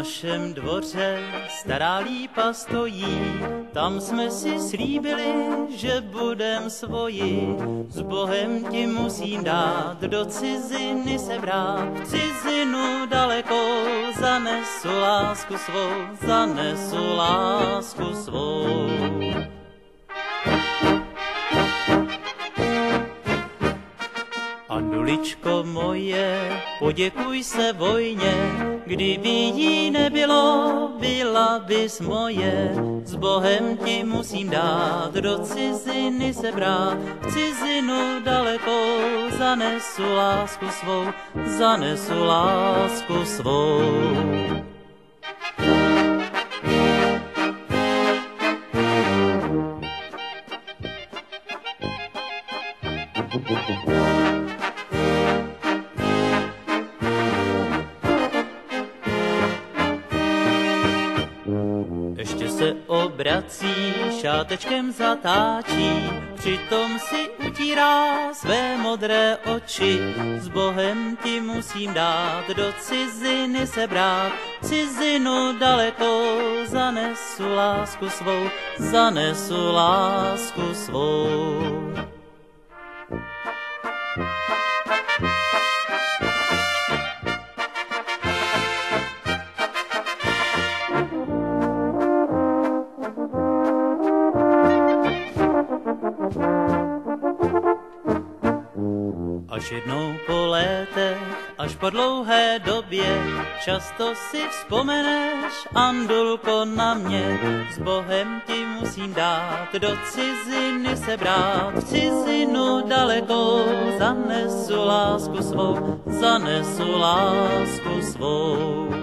našem dvoře stará lípa stojí, tam jsme si slíbili, že budem svoji. S Bohem ti musím dát, do ciziny se brát, v cizinu daleko zanesu lásku svou, zanesu lásku svou. Anduličko moje, poděkuj se vojně, kdyby jí nebylo, byla bys moje. S Bohem ti musím dát, do ciziny se brát, v cizinu daleko zanesu lásku svou, zanesu lásku svou. Ještě se obrací, šátečkem zatáčí, přitom si utírá své modré oči. S Bohem ti musím dát, do ciziny se brát, cizinu daleko zanesu lásku svou, zanesu lásku svou. Až jednou po létech, až po dlouhé době, často si vzpomeneš, Andulko, na mě. S Bohem ti musím dát, do ciziny se brát, v cizinu daleko zanesu lásku svou, zanesu lásku svou.